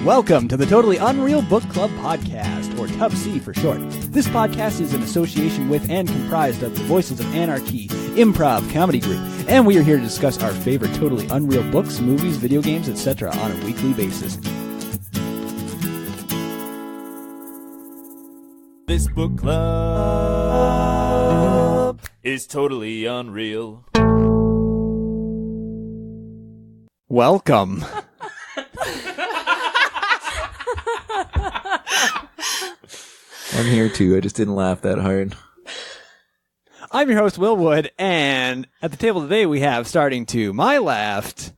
Welcome to the Totally Unreal Book Club Podcast, or TUBC for short. This podcast is in association with and comprised of the Voices of Anarchy Improv comedy group, and we are here to discuss our favorite totally unreal books, movies, video games, etc. on a weekly basis. This book club is totally unreal. Welcome. I'm here too. I just didn't laugh that hard. I'm your host, Willwood, and at the table today we have, starting to my left,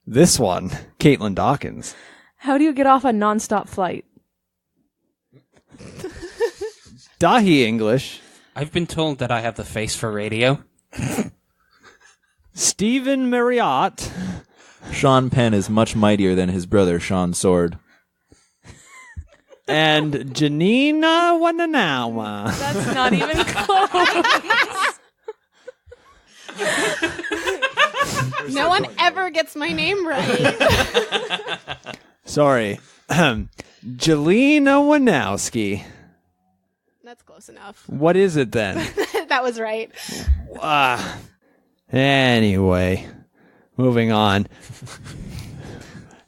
this one, Caitlin Dawkins. How do you get off a non-stop flight? Dahi English. I've been told that I have the face for radio. Stevemarriott. Sean Penn is much mightier than his brother, Sean Sword. And Jalynaw Wananawa. That's not even close. No one ever gets my name right. Sorry. Jalynaw Wanowski. That's close enough. What is it then? That was right. Anyway, moving on.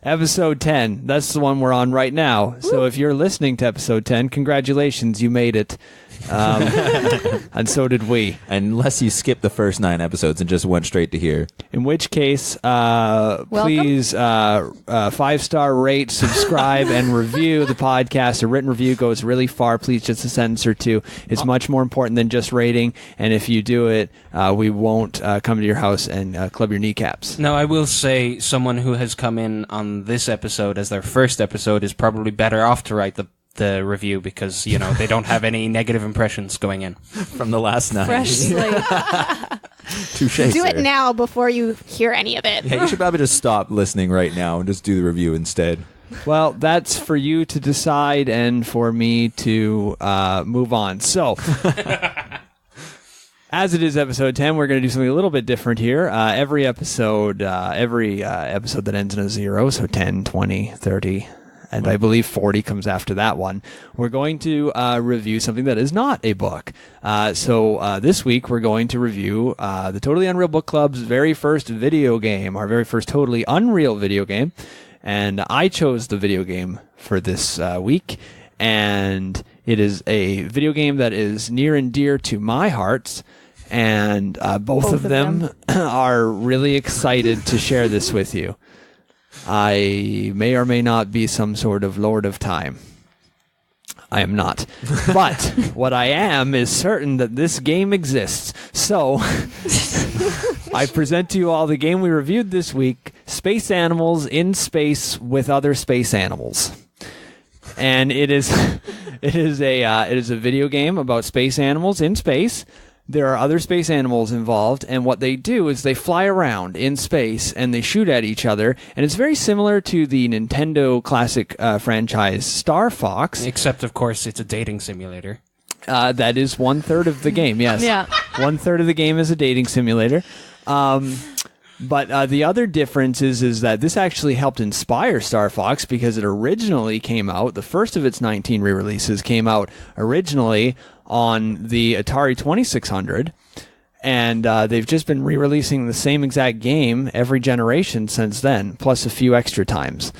Episode 10. That's the one we're on right now. So if you're listening to episode 10, congratulations, you made it. And so did we. Unless you skipped the first 9 episodes and just went straight to here. In which case, please 5-star rate, subscribe, and review the podcast. A written review goes really far. Please, just a sentence or two. It's much more important than just rating. And if you do it, we won't come to your house and club your kneecaps. Now, I will say someone who has come in on this episode as their first episode is probably better off to write the review because, you know, they don't have any negative impressions going in. From the last 9. Fresh slate. Touché, Do it sir. now before you hear any of it. Yeah, you should probably just stop listening right now and just do the review instead. Well, that's for you to decide and for me to move on. So, as it is episode 10, we're going to do something a little bit different here. Every episode that ends in a 0, so 10, 20, 30, and I believe 40 comes after that one, we're going to review something that is not a book. So this week we're going to review the Totally Unreal Book Club's very first video game, our very first Totally Unreal video game. And I chose the video game for this week, and it is a video game that is near and dear to my heart, and both of them are really excited to share this with you. I may or may not be some sort of Lord of Time. I am not. But what I am is certain that this game exists. So I present to you all the game we reviewed this week, Space Animals in Space with Other Space Animals. And it is a video game about space animals in space. There are other space animals involved, and what they do is they fly around in space and they shoot at each other, and it's very similar to the Nintendo classic franchise Star Fox. Except, of course, it's a dating simulator. That is 1/3 of the game, yes. Yeah. 1/3 of the game is a dating simulator. But the other difference is that this actually helped inspire Star Fox because it originally came out, the first of its 19 re-releases came out originally on the Atari 2600, and they've just been re-releasing the same exact game every generation since then, plus a few extra times.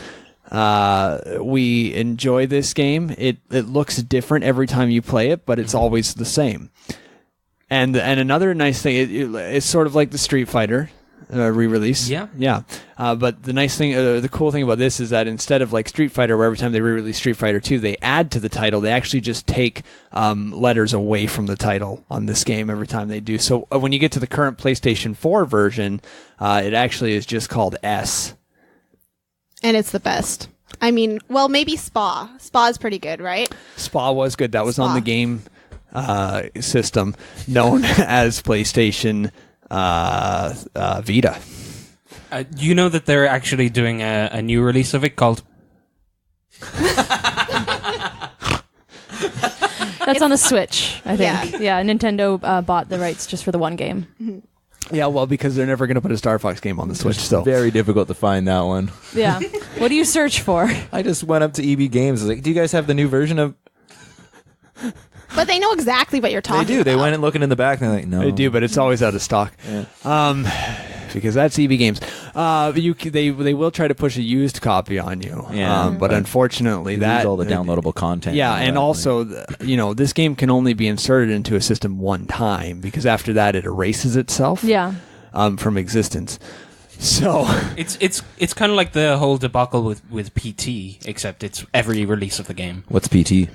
We enjoy this game. It looks different every time you play it, but it's always the same. And another nice thing, it's sort of like the Street Fighter re-release. Yeah. But the nice thing, the cool thing about this is that instead of like Street Fighter, where every time they re-release Street Fighter 2, they add to the title, they actually just take letters away from the title on this game every time they do. So when you get to the current PlayStation 4 version, it actually is just called S. And it's the best. I mean, well, maybe Spa. Spa is pretty good, right? Spa was good. That was Spa. on the game system known as PlayStation Vita. You know that they're actually doing a new release of it called... That's on the Switch, I think. Yeah, Nintendo bought the rights just for the one game. Yeah, well, because they're never going to put a Star Fox game on the Switch. So Very difficult to find that one. Yeah. What do you search for? I just went up to EB Games. I was like, "Do you guys have the new version of?" But they know exactly what you're talking They do. about. They went and looking in the back, and they're like, "No, they do, but it's always out of stock. Because that's EB Games. They will try to push a used copy on you. Yeah. But unfortunately, You that lose all the downloadable content. Yeah, from and that. also, this game can only be inserted into a system one time because after that it erases itself. Yeah. From existence. So It's kind of like the whole debacle with PT, except it's every release of the game. What's PT?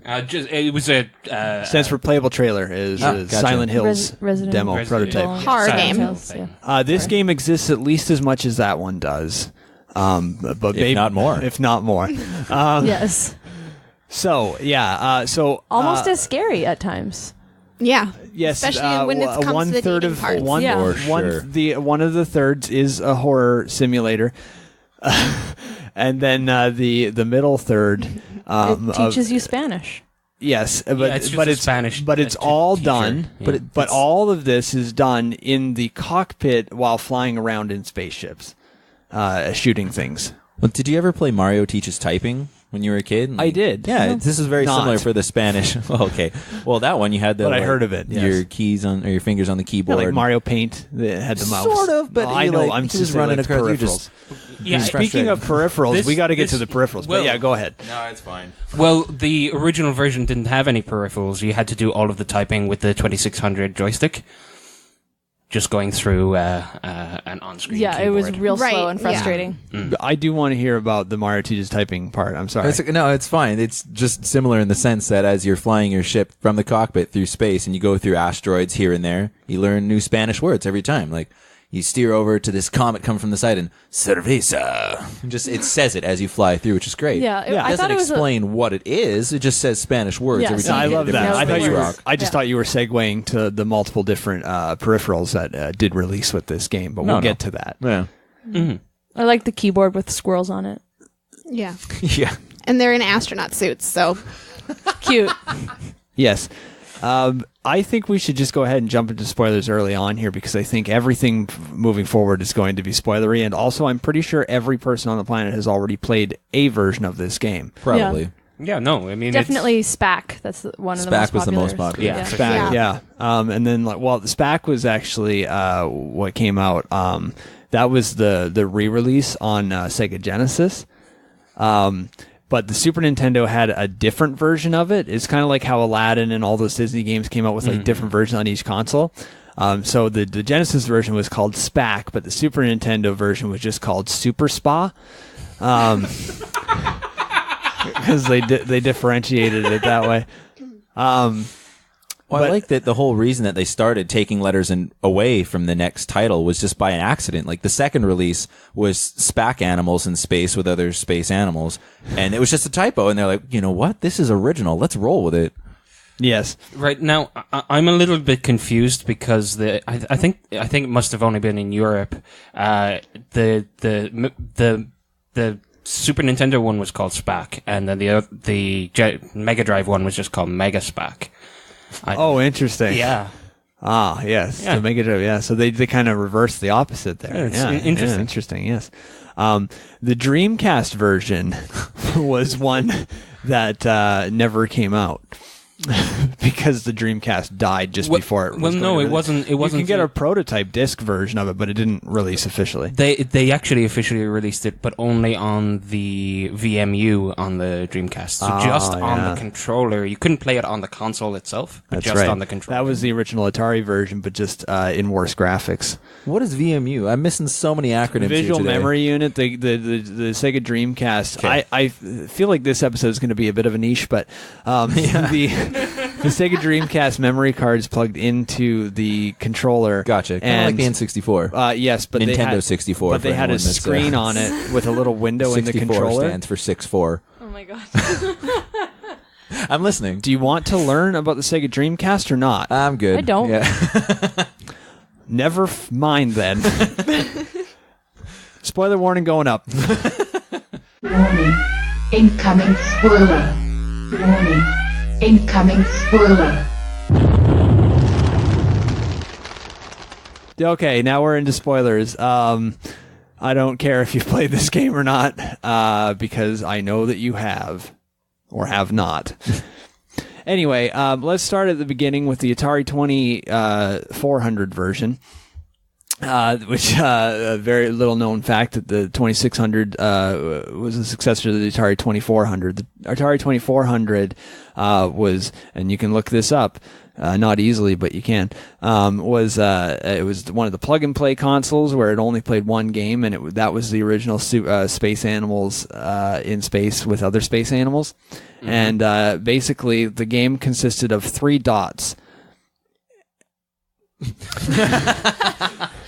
It was a stands for playable trailer is gotcha. Silent Hills Resident demo Resident prototype. Evil. Horror Silent game. Hills, yeah. This game exists at least as much as that one does. But If not more. If not more. Yes. So yeah. Almost as scary at times. Yeah. Yes, Especially when it comes to the one-third dating of parts. one. Yeah. For sure. One of the thirds is a horror simulator, and then the middle third. It teaches you Spanish. Yes, but it's just but a it's Spanish but it's all teacher. done. Yeah. But all of this is done in the cockpit while flying around in spaceships, shooting things. Well, did you ever play Mario Teaches Typing when you were a kid? I did. Yeah, this is very Not. similar for the Spanish. Well, okay. Well, that one you had the. But I heard of it, yes. Your keys on or your fingers on the Yeah, keyboard. like Mario Paint that had the mouse. Sort of, but Well, I you, know. like, I'm you just just running like across. You're peripherals. just. Yeah, It's Speaking of peripherals, This- we got to get to this- the peripherals. well- but yeah, go ahead. No, it's fine. Well, the original version didn't have any peripherals. You had to do all of the typing with the 2600 joystick. Just going through an on-screen Yeah, it was keyboard. real Right, slow and yeah. frustrating. I do want to hear about the Mario Teaches Typing part. I'm sorry. No, it's fine. It's just similar in the sense that as you're flying your ship from the cockpit through space and you go through asteroids here and there, you learn new Spanish words every time. Like, you steer over to this comet coming from the side and cerveza. And just it says it as you fly through, which is great. Yeah, It I doesn't thought it was explain what it is. It just says Spanish words Yeah, every so time. I you hit a love different that. I thought space you were. rock. I just thought you were segueing to the multiple different peripherals that did release with this game, but we'll get to that. Yeah. I like the keyboard with squirrels on it. Yeah. Yeah. And they're in astronaut suits, so Cute. Yes. I think we should just go ahead and jump into spoilers early on here because I think everything moving forward is going to be spoilery. And also, I'm pretty sure every person on the planet has already played a version of this game. Probably. Yeah, no, I mean Definitely SPAC. That's one of the most SPAC was the most popular. popular. Yeah, for SPAC, sure. yeah. And then, the SPAC was actually what came out. That was the re-release on Sega Genesis. But the Super Nintendo had a different version of it. It's kind of like how Aladdin and all those Disney games came out with like different versions on each console. So the Genesis version was called SPAC, but the Super Nintendo version was just called Super Spa. Because they differentiated it that way. Well, I like that the whole reason that they started taking letters away from the next title was just by an accident. Like the second release was SPAC animals in space with other space animals, and it was just a typo. And they're like, you know what? This is original. Let's roll with it. Yes. Right now, I'm a little bit confused because I think it must have only been in Europe. The Super Nintendo one was called SPAC, and then the Mega Drive one was just called Mega SPAC. Oh, interesting. Yeah. Ah, yes. Yeah. The Mega Drive, yeah. So they kind of reversed the opposite there. Yeah, it's Yeah, interesting. interesting, yes. The Dreamcast version was one that never came out. Because the Dreamcast died just before it was well, going no, to it release. wasn't. It wasn't. You can get a prototype disc version of it, but it didn't release officially. They actually officially released it, but only on the VMU on the Dreamcast. So just on the controller. You couldn't play it on the console itself, but That's just right. on the controller. That was the original Atari version, but just in worse graphics. What is VMU? I'm missing so many acronyms. Visual here today. Memory Unit, the Sega Dreamcast. Okay. I feel like this episode is going to be a bit of a niche, but the Sega Dreamcast memory cards plugged into the controller. Gotcha. Kind of like the N64. Yes, but Nintendo they had 64. But they had a screen on it with a little window in the 64 controller. stands for 6-4. Oh my god. I'm listening. Do you want to learn about the Sega Dreamcast or not? I'm good. I don't. Yeah. Never mind then. Spoiler warning going up. Warning. Incoming spoiler. Warning. Incoming spoiler. Okay, now we're into spoilers. I don't care if you've played this game or not, because I know that you have, or have not. Anyway, let's start at the beginning with the Atari 2400 version, which a very little known fact that the 2600 was a successor to the Atari 2400. The Atari 2400 was, and you can look this up, not easily, but you can. It was one of the plug and play consoles where it only played one game, and that was the original Space Animals in space with other space animals. Mm-hmm. And basically, the game consisted of 3 dots.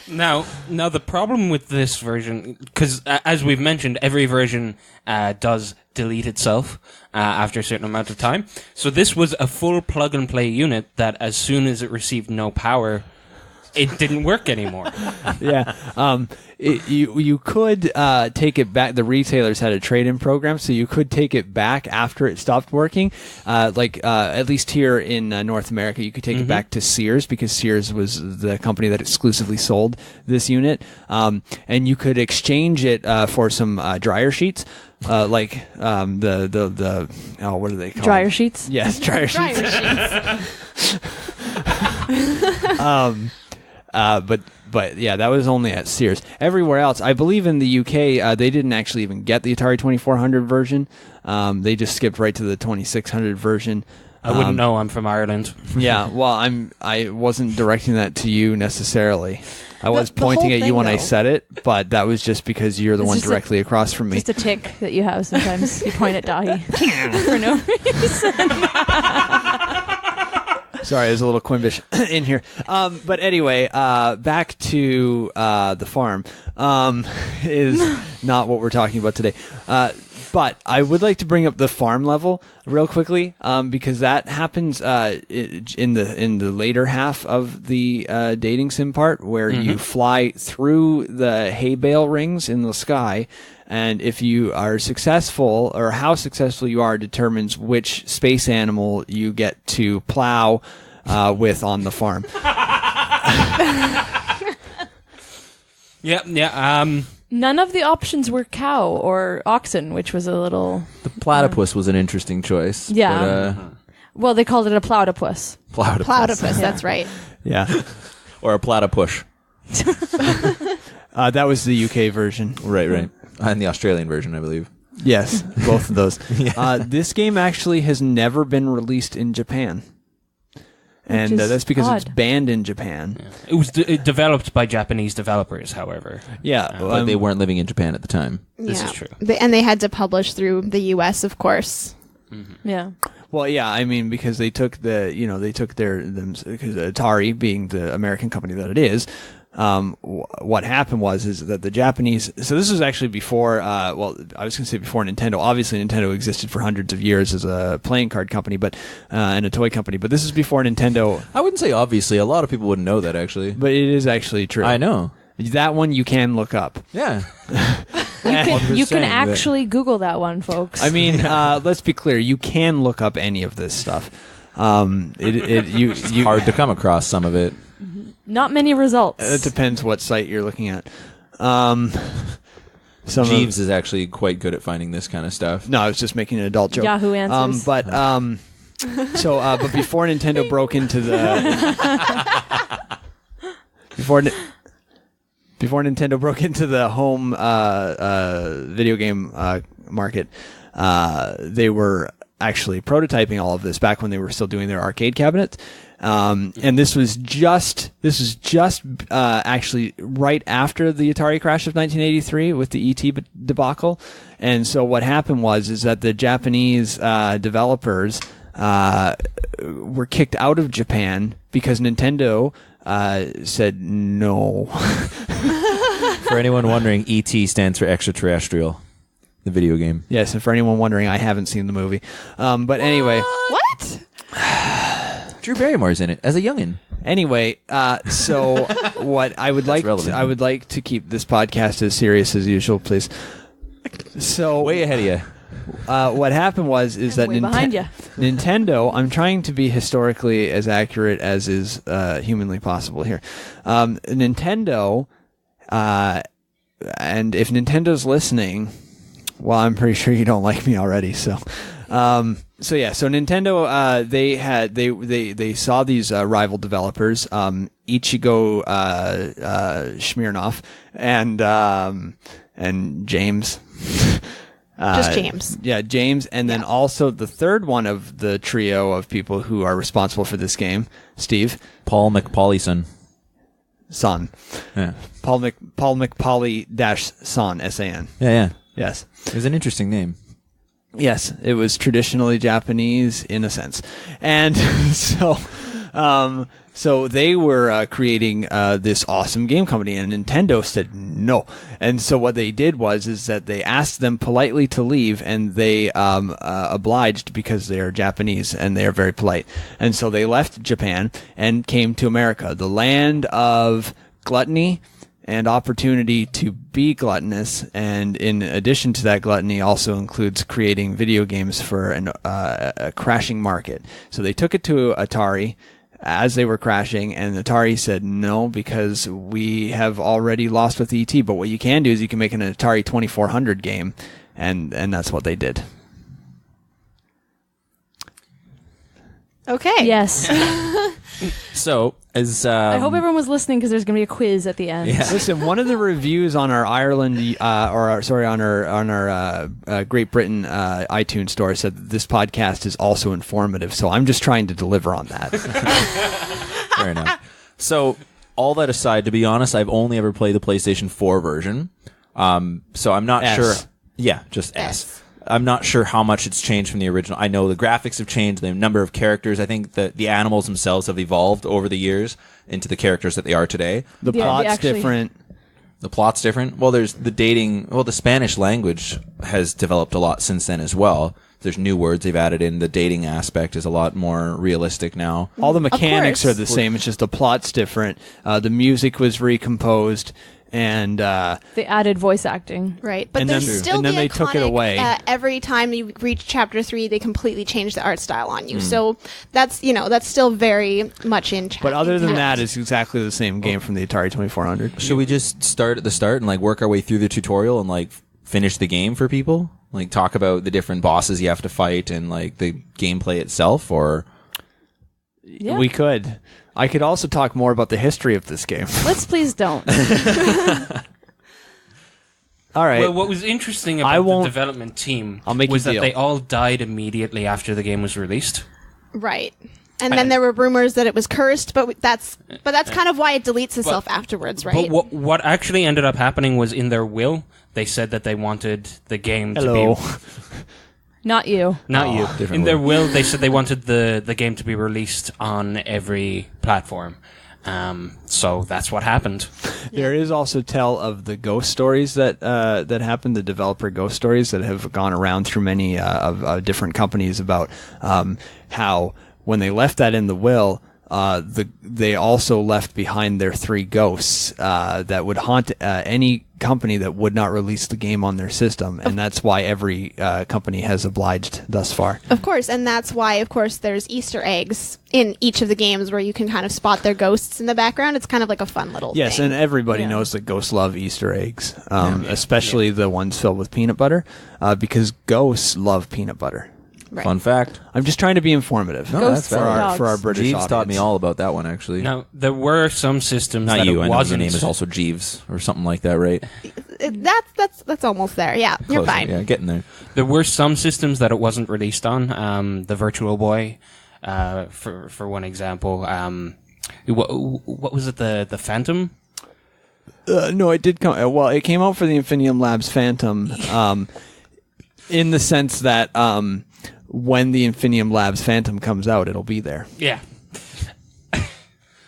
Now, the problem with this version, because as we've mentioned, every version does delete itself after a certain amount of time. So this was a full plug-and-play unit that as soon as it received no power, it didn't work anymore. Yeah. You could take it back. The retailers had a trade-in program, so you could take it back after it stopped working. At least here in North America, you could take it back to Sears, because Sears was the company that exclusively sold this unit. And you could exchange it for some dryer sheets. What do they call Dryer them? sheets? Yes, dryer sheets. But yeah, that was only at Sears. Everywhere else, I believe in the UK, they didn't actually even get the Atari 2400 version. They just skipped right to the 2600 version. I wouldn't know. I'm from Ireland. Yeah, well, I wasn't directing that to you necessarily. I was The pointing whole at you when I thing, said it, but that was just because you're the It's one just directly across from me. Just a tick that you have sometimes. You point at Dahi for no reason. Sorry, there's a little Quimbish in here. But anyway, back to the farm is not what we're talking about today. But I would like to bring up the farm level real quickly, because that happens in the later half of the dating sim part, where you fly through the hay bale rings in the sky, and if you are successful, or how successful you are, determines which space animal you get to plow with on the farm. Yeah. None of the options were cow or oxen, which was a little... The platypus was an interesting choice. Yeah. But, Well, they called it a platypus. Platypus, that's right. Yeah. Or a platypush. That was the UK version. Right. And the Australian version, I believe. Yes, both of those. This game actually has never been released in Japan. And Which is that's because odd. it's banned in Japan. Yeah. It was developed by Japanese developers, however. Yeah. But they weren't living in Japan at the time. This is true. And they had to publish through the US, of course. Yeah. Well, yeah, I mean, because they took because Atari, being the American company that it is, what happened is that the Japanese, so this was actually before, I was going to say before Nintendo. Obviously, Nintendo existed for hundreds of years as a playing card company, and a toy company, but this is before Nintendo. I wouldn't say obviously. A lot of people wouldn't know that, actually. But it is actually true. I know. That one you can look up. Yeah. You can saying that- actually Google that one, folks. I mean, let's be clear. You can look up any of this stuff. It's hard to come across some of it. Not many results. It depends what site you're looking at. Jeeves is actually quite good at finding this kind of stuff. No, I was just making an adult joke. Yahoo Answers. But before Nintendo broke into the before Nintendo broke into the home video game market, they were actually prototyping all of this back when they were still doing their arcade cabinets. And this was just actually right after the Atari crash of 1983 with the ET debacle. And so what happened is that the Japanese developers were kicked out of Japan because Nintendo said no. For anyone wondering, ET stands for extraterrestrial, the video game. Yes, and for anyone wondering, I haven't seen the movie. But anyway. What? Drew Barrymore's in it as a youngin. Anyway, so what I would relevant. I would like to keep this podcast as serious as usual, please. So Way ahead of you. what happened is that way behind ya. Nintendo. I'm trying to be historically as accurate as is humanly possible here. Nintendo, and if Nintendo's listening, well, I'm pretty sure you don't like me already. So Nintendo, they saw these rival developers, Ichigo Smirnoff and James. Just James. Yeah, James, and then also the third one of the trio of people who are responsible for this game, Steve. Paul McPaulison. Son. Yeah. Paul McPauley Son, S-A-N. Yeah. Yes. It was an interesting name. Yes, it was traditionally Japanese in a sense. And so they were creating this awesome game company, and Nintendo said no. And so what they did is that they asked them politely to leave, and they obliged because they are Japanese and they are very polite. And so they left Japan and came to America, the land of gluttony and opportunity to be gluttonous. And in addition to that, gluttony also includes creating video games for a crashing market. So they took it to Atari as they were crashing, and Atari said no, because we have already lost with ET. But what you can do is you can make an Atari 2400 game, and that's what they did. Okay. Yes. So, as I hope everyone was listening because there's going to be a quiz at the end. Yeah. Listen, one of the reviews on our Ireland, on our Great Britain iTunes store said that this podcast is also informative. So I'm just trying to deliver on that. Fair enough. So, all that aside, to be honest, I've only ever played the PlayStation 4 version. So I'm not S. sure. Yeah, just S. I'm not sure how much it's changed from the original. I know the graphics have changed, the number of characters. I think that the animals themselves have evolved over the years into the characters that they are today. The plot's different. The plot's different. Well, there's the dating. Well, the Spanish language has developed a lot since then as well. There's new words they've added in. The dating aspect is a lot more realistic now. All the mechanics course. are the same. It's just the plot's different. The music was recomposed. And They added voice acting. Right, but And there's then- still and then the they iconic, took it away. Every time you reach chapter 3, they completely change the art style on you. So that's still very much in. But other than intact. that, it's exactly the same game from the Atari 2400. Should we just start at the start and work our way through the tutorial and finish the game for people? Talk about the different bosses you have to fight and the gameplay itself, or Yeah. We could. I could also talk more about the history of this game. Let's please don't. All right. Well, what was interesting I about the won't- development team I'll make was you that deal. they all died immediately after the game was released. Right. And then there were rumors that it was cursed, but that's kind of why it deletes itself afterwards, right? But what actually ended up happening was in their will, they said that they wanted the game Hello. to be... Not you. Not you. different In their will. will, they said they wanted the game to be released on every platform. So that's what happened. There is also tell of the ghost stories that happened, the developer ghost stories that have gone around through many of different companies about how when they left that in the will, they also left behind their 3 ghosts that would haunt any company that would not release the game on their system, and that's why every company has obliged thus far. Of course, and that's why, of course, there's Easter eggs in each of the games where you can kind of spot their ghosts in the background. It's kind of like a fun little Yes, thing. and everybody Yeah. knows that ghosts love Easter eggs, especially the ones filled with peanut butter, because ghosts love peanut butter. Right. fun fact. I'm just trying to be informative Ghosts for and our dogs. British Jeeves audience. taught me all about that one, actually. Now, there were some systems Not that you. it I know your wasn't. name is also Jeeves or something like that, right? That's almost there. Yeah, you're Close. fine. Yeah, getting there. There were some systems that it wasn't released on. The Virtual Boy, for one example. What was it? The Phantom? No, it did come. Well, it came out for the Infinium Labs Phantom, in the sense that when the Infinium Labs Phantom comes out, it'll be there. Yeah.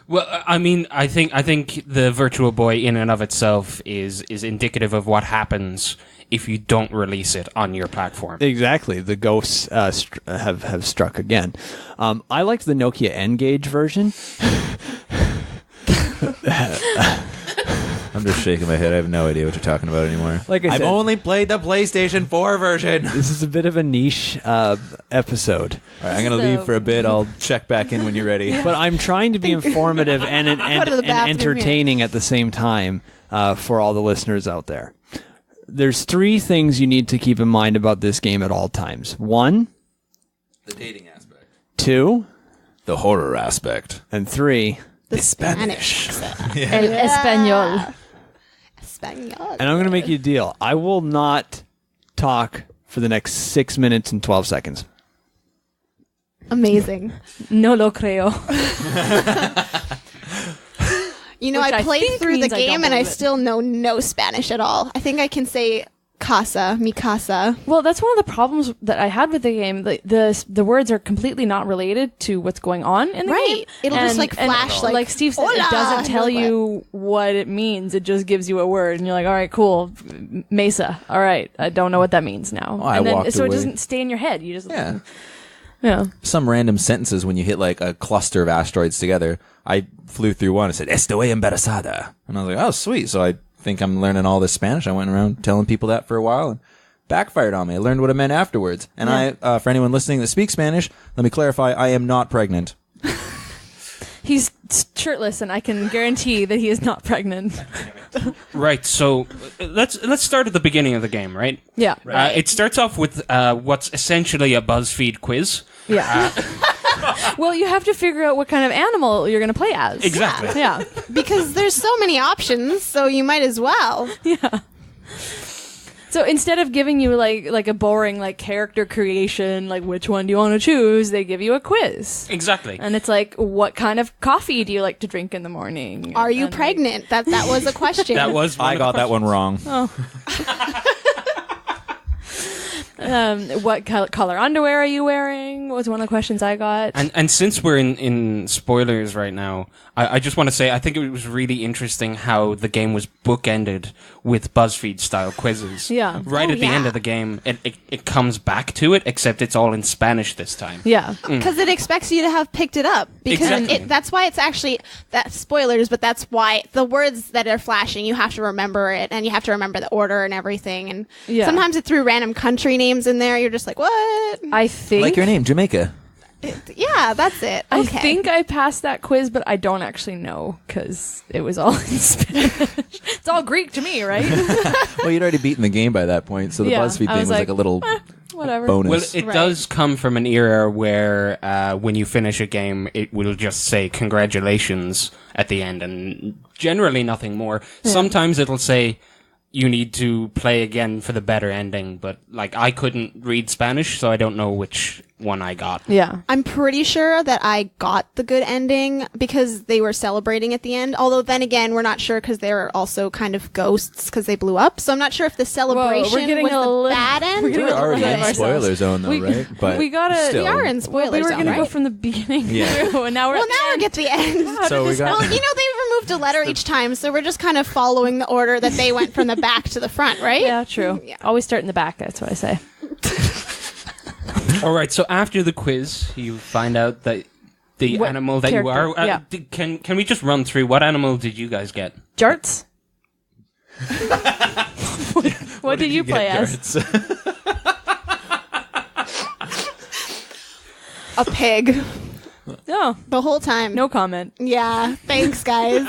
Well, I mean, I think the Virtual Boy in and of itself is indicative of what happens if you don't release it on your platform. Exactly, the ghosts have struck again. I liked the Nokia N-Gage version. I'm just shaking my head. I have no idea what you're talking about anymore. Like I I've said- only played the PlayStation 4 version. This is a bit of a niche episode. All right, I'm going to leave for a bit. I'll check back in when you're ready. But I'm trying to be informative and Go to the bathroom, entertaining at the same time for all the listeners out there. There's 3 things you need to keep in mind about this game at all times. 1, The dating aspect. 2, The horror aspect. and 3. The Spanish. El español. Español. And I'm going to make you a deal. I will not talk for the next 6 minutes and 12 seconds. Amazing. No lo creo. You know, Which I I played think through the means I don't game and I believe it. still know no Spanish at all. I think I can say casa, mi casa. Well, that's one of the problems that I had with the game. The words are completely not related to what's going on in the Right. game. It'll just, like, flash, like, Steve said, "Hola!" it doesn't tell Like what? you what it means. It just gives you a word, and you're like, all right, cool, mesa. All right, I don't know what that means now. Oh, I and then, walked so away. it doesn't stay in your head. You just Yeah. yeah. Some random sentences when you hit like a cluster of asteroids together. I flew through one and said, Estoy embarazada. And I was like, oh, sweet. So I think I'm learning all this Spanish. I went around telling people that for a while and backfired on me. I learned what it meant afterwards. And I, for anyone listening that speaks Spanish, let me clarify, I am not pregnant. He's shirtless, and I can guarantee that he is not pregnant. Right. So let's start at the beginning of the game. Right. Yeah. It starts off with what's essentially a BuzzFeed quiz. Yeah. Well, you have to figure out what kind of animal you're going to play as. Exactly. Yeah. Because there's so many options, so you might as well. Yeah. So instead of giving you like a boring like character creation, like which one do you want to choose, they give you a quiz. Exactly. And it's like, what kind of coffee do you like to drink in the morning? Are you And, like, pregnant? That was a question. That was. I got that one wrong. what color underwear are you wearing? Was one of the questions I got. And since we're in spoilers right now, I just want to say I think it was really interesting how the game was bookended with BuzzFeed style quizzes. Yeah. Right Oh, at the end yeah. of the game, it comes back to it, except it's all in Spanish this time. Yeah. Because it expects you to have picked it up. Because Exactly. that's why it's actually spoilers, but that's why the words that are flashing, you have to remember it, and you have to remember the order and everything. And Yeah. sometimes it threw random country names in there. You're just like, what? I think Like your name, Jamaica. Yeah, that's it. I Okay. think I passed that quiz, but I don't actually know because it was all in Spanish. It's all Greek to me, right? Well, you'd already beaten the game by that point, so the Yeah, BuzzFeed I thing was was like a little Whatever. bonus. Well, it Right. does come from an era where when you finish a game, it will just say congratulations at the end, and generally nothing more. Sometimes it'll say you need to play again for the better ending, but like I couldn't read Spanish, so I don't know which one I got. Yeah. I'm pretty sure that I got the good ending because they were celebrating at the end. Although then again, we're not sure because they were also kind of ghosts because they blew up. So I'm not sure if the celebration we're getting was a the little- bad end. we're getting We're a little already ahead in of spoiler ourselves. zone, though, right? But we gotta. still. We are in spoiler we were zone, gonna go right? from the beginning Yeah. through, and now we're Well, at the now we're end. get to the end. So we got. Well, you know, they removed a letter each time, so we're just kind of following the order that they went from the back to the front, right? Yeah, true. Yeah. Always start in the back. That's what I say. All right, so after the quiz, you find out that the What animal that you character, are. yeah. Can we just run through what animal did you guys get? Jarts. what did you play as? A pig No, the whole time. no comment. Yeah. Thanks, guys.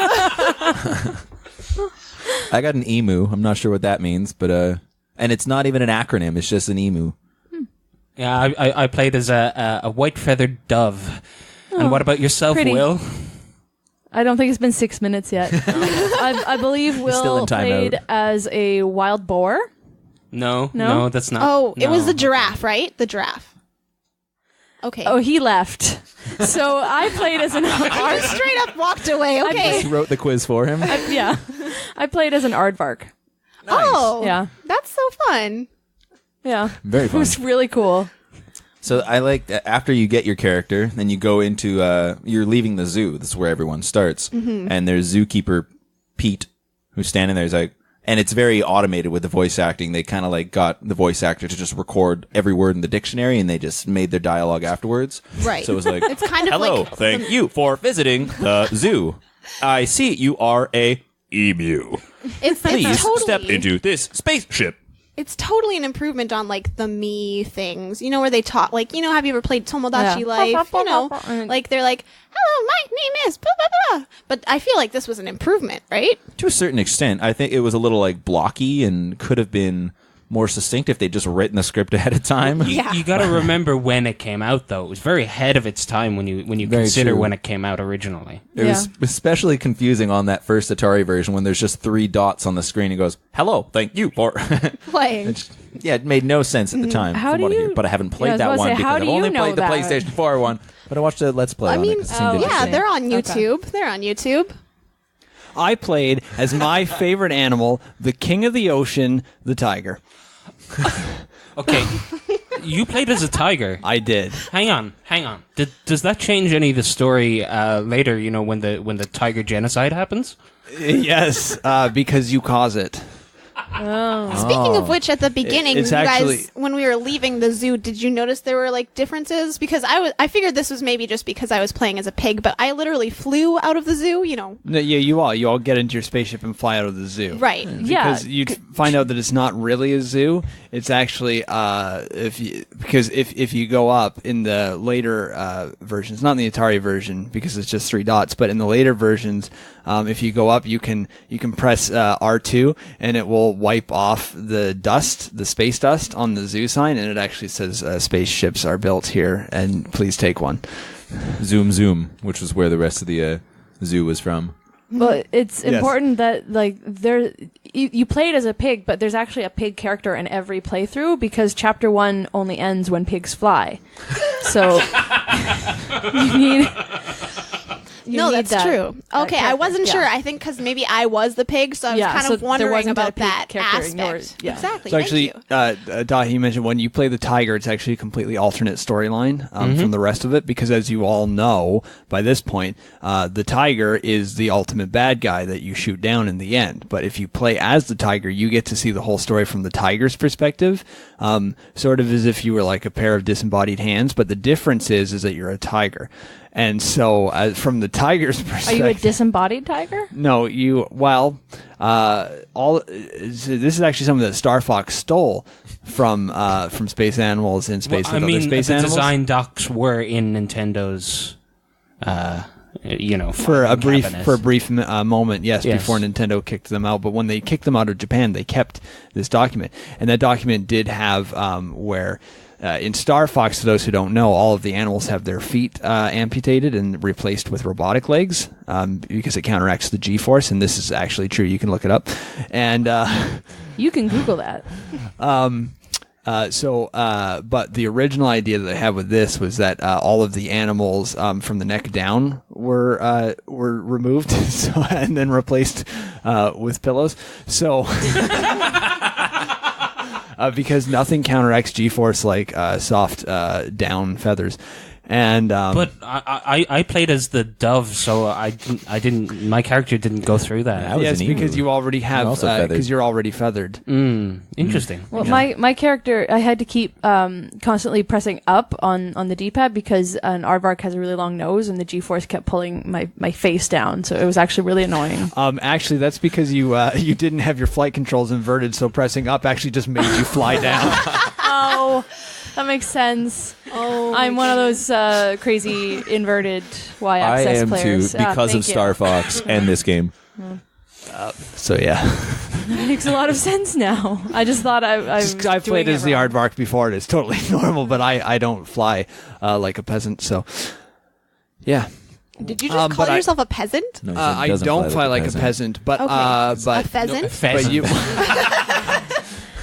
I got an emu. I'm not sure what that means, but and it's not even an acronym. It's just an emu. Yeah, I played as a white feathered dove. And what about yourself, pretty. Will? I don't think it's been 6 minutes yet. I believe still Will in timeout. played as a wild boar. No, No? that's not. Oh, it was no. the giraffe, right? The giraffe. Okay. Oh, he left. So I played as an I straight up walked away. Okay. He wrote the quiz for him. yeah. I played as an aardvark. Oh. Yeah. That's so fun. Yeah. Very It fun. was really cool. So I like that after you get your character, then you go into you're leaving the zoo. This is where everyone starts, and there's zookeeper Pete who's standing there. He's like, and it's very automated with the voice acting. They kind of like got the voice actor to just record every word in the dictionary, and they just made their dialogue afterwards. Right. So it was like, It's kind of hello, like thank you for visiting the zoo. I see you are a Emu. It's Please totally, step into this spaceship. It's totally an improvement on like the me things. You know where they talk like have you ever played Tomodachi Yeah. Life? Like they're like, "Hello, my name is blah blah blah." But I feel like this was an improvement, right? To a certain extent, I think it was a little like blocky and could have been more succinct if they'd just written the script ahead of time. Yeah. You got to remember when it came out, though. It was very ahead of its time when you Very consider true. when it came out originally. It was especially confusing on that first Atari version when there's just 3 dots on the screen and goes, "Hello, thank you for." Playing. Yeah, it made no sense at the time. How from do what I hear, you- but I haven't Yeah, I played was that gonna one say, because how I've do you only know played the that? PlayStation 4 one. But I watched a Let's Play I on mean, it. 'cause it seemed interesting. they're on Okay. YouTube. They're on YouTube. I played as my favorite animal, the king of the ocean, the tiger. Okay, you played as a tiger. I did. Hang on. Does that change any of the story later? When the tiger genocide happens. Yes, because you cause it. Speaking of which, at the beginning, It's you actually- guys, when we were leaving the zoo, did you notice there were like differences? Because I figured this was maybe just because I was playing as a pig, but I literally flew out of the zoo. No, yeah, you all get into your spaceship and fly out of the zoo. Right. Yeah. Because you find out that it's not really a zoo. It's actually if you go up in the later versions, not in the Atari version because it's just 3 dots, but in the later versions, if you go up, you can press R2 and it will wipe off the dust, the space dust on the zoo sign, and it actually says spaceships are built here and please take one. Zoom Zoom, which was where the rest of the zoo was from. But it's Yes. important that like you played as a pig, but there's actually a pig character in every playthrough because chapter 1 only ends when pigs fly. So you need. No, that's true. Okay, I character, wasn't yeah. sure. I think because maybe I was the pig, so I was Yeah, kind so of there wondering wasn't about that that pig character in aspect. yours. Yeah. Exactly. So actually, Thank you. Dahi, you mentioned when you play the tiger, it's actually a completely alternate storyline from the rest of it because, as you all know by this point, the tiger is the ultimate bad guy that you shoot down in the end. But if you play as the tiger, you get to see the whole story from the tiger's perspective, sort of as if you were like a pair of disembodied hands. But the difference is that you're a tiger. And so, from the tiger's Are perspective, you a disembodied tiger? no, this is actually something that Star Fox stole from Space Animals in Space with Other Space the Animals. design docs were in Nintendo's, For a brief cabinet. moment, yes, Yes. before Nintendo kicked them out. But when they kicked them out of Japan, they kept this document, and that document did have where. In Star Fox, for those who don't know, all of the animals have their feet amputated and replaced with robotic legs because it counteracts the G-force, and this is actually true. You can look it up. And You can Google that. but the original idea that they had with this was that all of the animals from the neck down were removed and then replaced with pillows. So. Because nothing counteracts G-force like soft down feathers, and But I played as the dove, so I didn't. My character didn't go through that. I was yes, an emu. because you already have also feathered. because you're already feathered. Interesting. Well, my character, I had to keep constantly pressing up on the D-pad because an aardvark has a really long nose, and the G-force kept pulling my face down, so it was actually really annoying. Actually, that's because you didn't have your flight controls inverted, so pressing up actually just made you fly down. Oh, that makes sense. Oh, I'm one of those crazy inverted I y-axis am players. too, because of Star Fox and this game. So yeah, That makes a lot of sense now. I just thought I've played as the aardvark before, and it's totally normal. But I don't fly like a peasant, so yeah. Did you just call yourself a peasant? No, he I doesn't don't fly like a peasant, but Okay. but A pheasant? But you,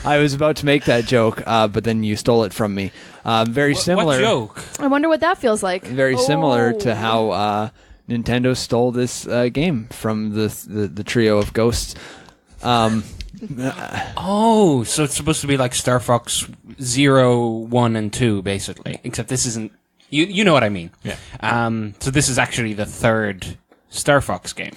I was about to make that joke, but then you stole it from me. Very similar. What joke? I wonder what that feels like. Very similar Oh. to how Nintendo stole this game from the trio of ghosts. Oh, so it's supposed to be like Star Fox 0, 1, and 2, basically. Except this isn't. You know what I mean? Yeah. So this is actually the third Star Fox game.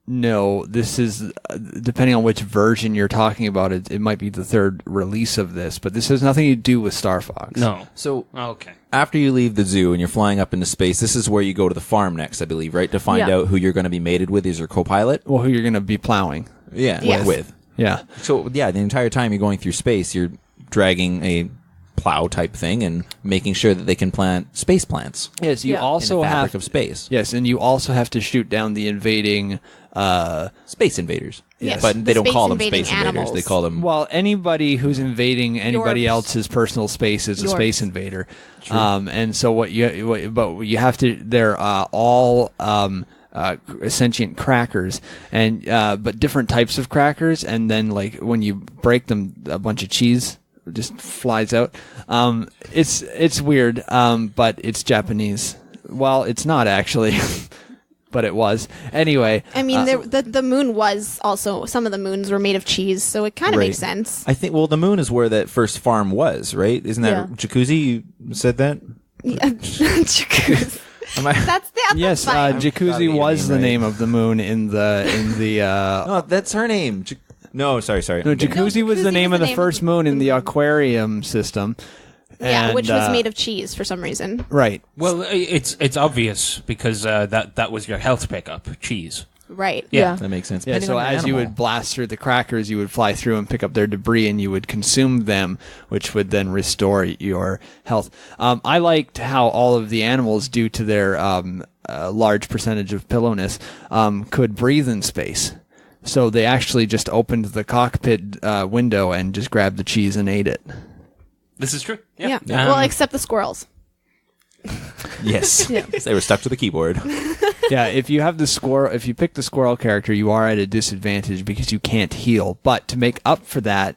No, this is depending on which version you're talking about. It might be the third release of this, but this has nothing to do with Star Fox. No. So Okay. after you leave the zoo and you're flying up into space, this is where you go to the farm next, I believe, right? To find Yeah. out who you're going to be mated with as your co-pilot. Well, who you're going to be plowing? Yeah, Yes. with. Yeah. So yeah, the entire time you're going through space, you're dragging a plow type thing and making sure that they can plant space plants Yes, you Yeah. in the also fabric have of space. Yes, and you also have to shoot down the invading. Space invaders. Yes, But the they don't space call them invading space invaders. animals. They call them. Well, anybody who's invading anybody Yours. else's personal space is a Yours. space invader. And so but you have to. They're all sentient crackers, and but different types of crackers. And then like when you break them, a bunch of cheese just flies out. It's weird, but it's Japanese. Well, it's not actually. But it was. Anyway. I mean, the moon was also, some of the moons were made of cheese, so it kind of Right. makes sense. I think. Well, the moon is where that first farm was, right? Isn't that Yeah. Jacuzzi? You said that. Jacuzzi. Am I? That's Yes, fine. gotta Jacuzzi be a was name, the right? name of the moon in the No, that's her name. No, sorry. No, Jacuzzi was the name of the first moon in the aquarium system. Yeah, And, which was made of cheese for some reason. Right. Well, it's obvious because that was your health pickup, cheese. Right. Yeah. That makes sense. Yeah, Depending so on the as you animal. would blast through the crackers, you would fly through and pick up their debris, and you would consume them, which would then restore your health. I liked how all of the animals, due to their large percentage of pillowness, could breathe in space. So they actually just opened the cockpit window and just grabbed the cheese and ate it. This is true. Yeah. Yeah. Well, except the squirrels. Yes. They were stuck to the keyboard. Yeah, if you pick the squirrel character, you are at a disadvantage because you can't heal. But to make up for that,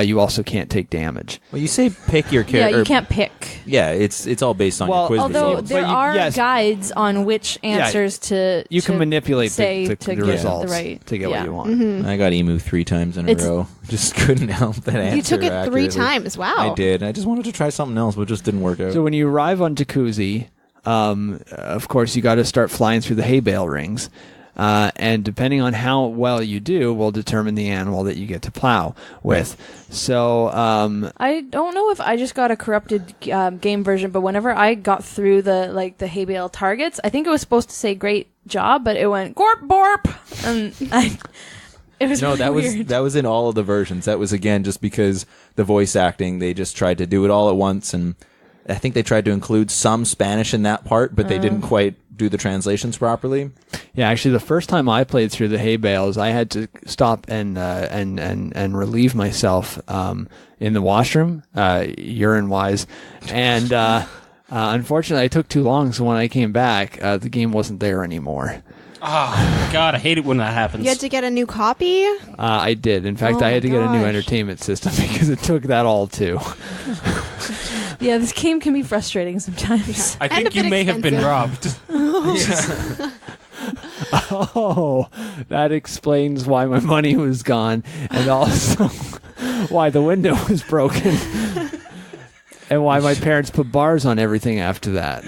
you also can't take damage. Well, you say pick your Yeah, character. you can't pick. Yeah, it's all based on Well, your quiz Although results. there But you- are yes. guides on which answers to You can to manipulate say the to get results the right to get what yeah. you want. I got emu 3 times in a It's- row. Just couldn't help that answer. You took it 3 accurately. times. Wow. I did. I just wanted to try something else, but it just didn't work out. So when you arrive on Jacuzzi, of course, you got to start flying through the hay bale rings. And depending on how well you do will determine the animal that you get to plow with. So, I don't know if I just got a corrupted game version, but whenever I got through the hay bale targets, I think it was supposed to say "great job," but it went "gorp borp," and it was No, really that weird. was in all of the versions. That was again just because the voice acting, they just tried to do it all at once, and I think they tried to include some Spanish in that part, but they didn't quite do the translations properly. yeah, actually, the first time I played through the hay bales, I had to stop and relieve myself in the washroom, urine wise, and unfortunately, I took too long. So when I came back, the game wasn't there anymore. Oh, God, I hate it when that happens. You had to get a new copy? I did. In fact, Oh I had to my get a new gosh. entertainment system because it took that all too. Yeah, this game can be frustrating sometimes. I And think a you bit may have been expensive. robbed. Oh, that explains why my money was gone, and also why the window was broken, and why my parents put bars on everything after that.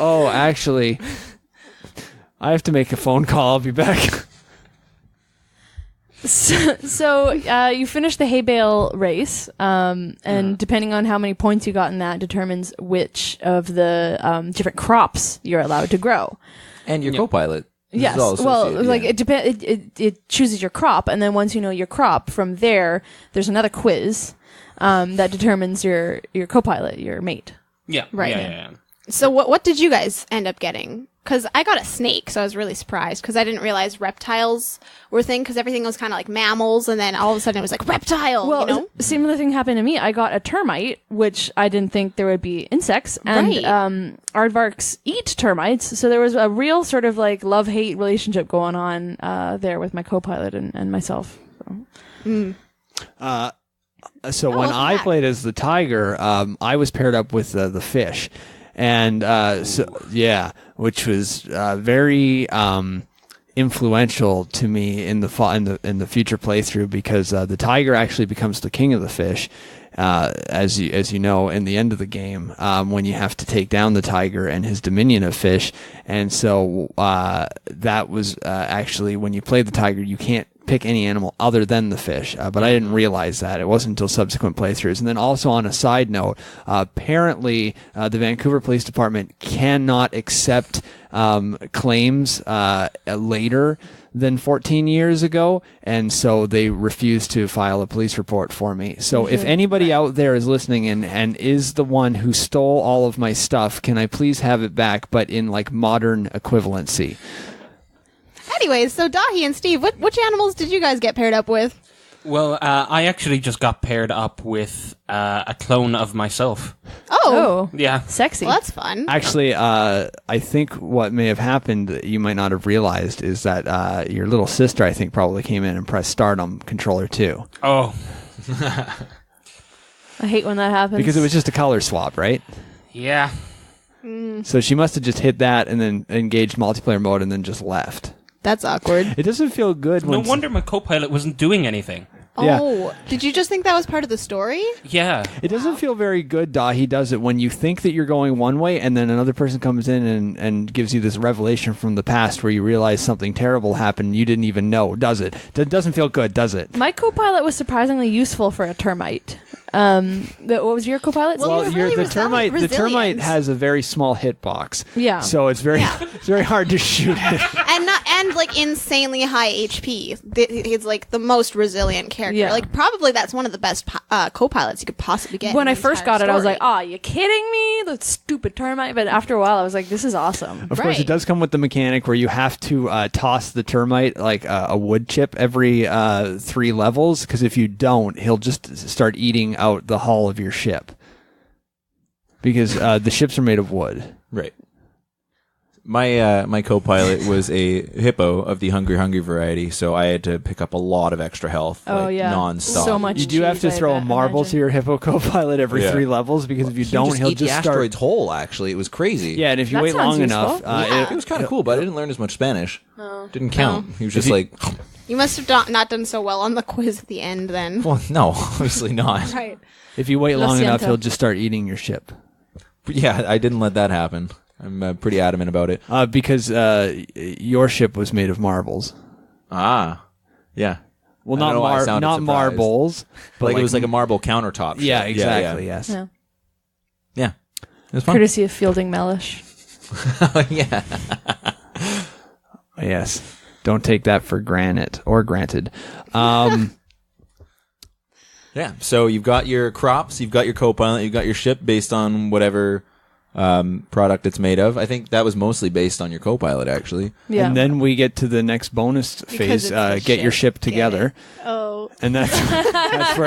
Oh, actually, I have to make a phone call. I'll be back. So you finish the hay bale race, and depending on how many points you got in that determines which of the different crops you're allowed to grow. And your co-pilot. This Yes. is all Well, associated, like yeah. it depends. It chooses your crop, and then once you know your crop, from there there's another quiz that determines your co-pilot, your mate. Yeah. Right. Yeah. So what did you guys end up getting? Because I got a snake, so I was really surprised because I didn't realize reptiles were a thing because everything was kind of like mammals, and then all of a sudden it was like reptile, Well, you know? similar thing happened to me. I got a termite, which I didn't think there would be insects, and Right. aardvarks eat termites. So there was a real sort of like love-hate relationship going on there with my co-pilot and myself. So. So when welcome I back. played as the tiger, I was paired up with the fish, and which was very influential to me in the future playthrough because the tiger actually becomes the king of the fish, as you know, in the end of the game, when you have to take down the tiger and his dominion of fish. And so that was actually, when you play the tiger, you can't pick any animal other than the fish, but I didn't realize that. It wasn't until subsequent playthroughs. And then also, on a side note, apparently the Vancouver Police Department cannot accept claims later than 14 years ago, and so they refused to file a police report for me. So if anybody out there is listening and is the one who stole all of my stuff, can I please have it back, but in like modern equivalency? Anyways, so Dahi and Steve, which animals did you guys get paired up with? Well, I actually just got paired up with a clone of myself. Oh, Yeah. Sexy. well, that's fun. Actually, I think what may have happened that you might not have realized is that your little sister, I think, probably came in and pressed start on controller too. Oh, I hate when that happens. Because it was just a color swap, right? yeah. So she must have just hit that and then engaged multiplayer mode and then just left. That's awkward. It doesn't feel good No when... wonder my co-pilot wasn't doing anything. Yeah. Oh, did you just think that was part of the story? Yeah. It doesn't feel very good, Dahi, does it, when you think that you're going one way and then another person comes in and gives you this revelation from the past where you realize something terrible happened and you didn't even know, does it? It doesn't feel good, does it? My co-pilot was surprisingly useful for a termite. What was your co-pilot? Well, Steve? you're really the termite resilient. has a very small hitbox. Yeah. So it's very it's very hard to shoot it. And like insanely high HP. He's like the most resilient character. Yeah. Like probably that's one of the best co-pilots you could possibly get. When in I the first entire got it, I was story. like, "Oh, you kidding me? That stupid termite!" But after a while, I was like, "This is awesome." Of course, Right. it does come with the mechanic where you have to toss the termite like a wood chip every 3 levels, because if you don't, he'll just start eating out the hull of your ship. Because the ships are made of wood. Right. My co-pilot was a hippo of the hungry variety, so I had to pick up a lot of extra health, Oh, like, yeah. non-stop. So much You do have to cheese, I throw a bet, marble imagine. to your hippo co-pilot every Yeah. 3 levels, because if you He don't, just he'll eat just the start... asteroids whole. Actually, it was crazy. Yeah, and if you That wait long sounds enough... useful. It was kind of cool, but I didn't learn as much Spanish. Didn't count. He was just you- like, you must have not done so well on the quiz at the end then. well, no, obviously not. Right. If you wait Lo long enough, siento. he'll just start eating your ship. But yeah, I didn't let that happen. I'm pretty adamant about it. Because your ship was made of marbles. Ah, yeah. Well, I don't know why I sounded not surprised. marbles, but Like, it was like a marble countertop. Yeah, shit. exactly. Yes. Yeah. Yeah. It was fun. Courtesy of Fielding Mellish. Yeah. Yes. Don't take that for granted. Yeah. So you've got your crops, you've got your co-pilot, you've got your ship based on whatever product it's made of. I think that was mostly based on your co-pilot, actually. Yeah. And then we get to the next bonus phase. it's the Get your ship. ship together. Oh. And that's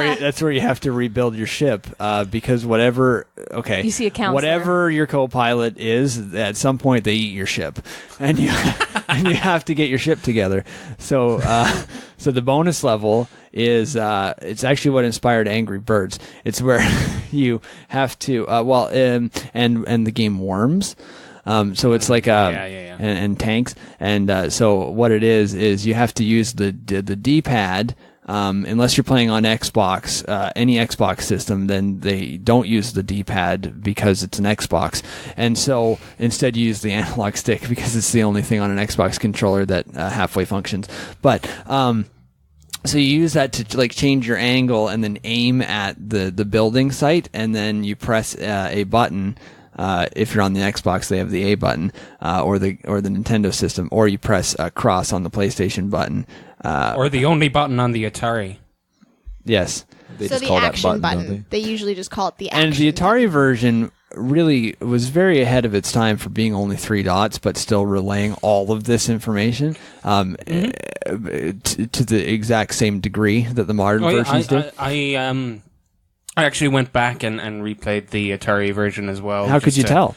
where you have to rebuild your ship, because whatever You see a counselor. whatever your co-pilot is, at some point they eat your ship, and you and you have to get your ship together. So the bonus level is it's actually what inspired Angry Birds. It's where you have to and the game Worms. So it's like and tanks, and so what it is you have to use the D-pad. Unless you're playing on Xbox, any Xbox system, then they don't use the D-pad because it's an Xbox, and so instead you use the analog stick because it's the only thing on an Xbox controller that halfway functions. But so you use that to like change your angle and then aim at the building site, and then you press a button. If you're on the Xbox, they have the A button, or the Nintendo system, or you press cross on the PlayStation button. Or the only button on the Atari. Yes. They So just the call that action button, don't button. They usually just call it the action. And the Atari version really was very ahead of its time for being only 3 dots, but still relaying all of this information to the exact same degree that the modern versions do. I actually went back and replayed the Atari version as well. How could you tell?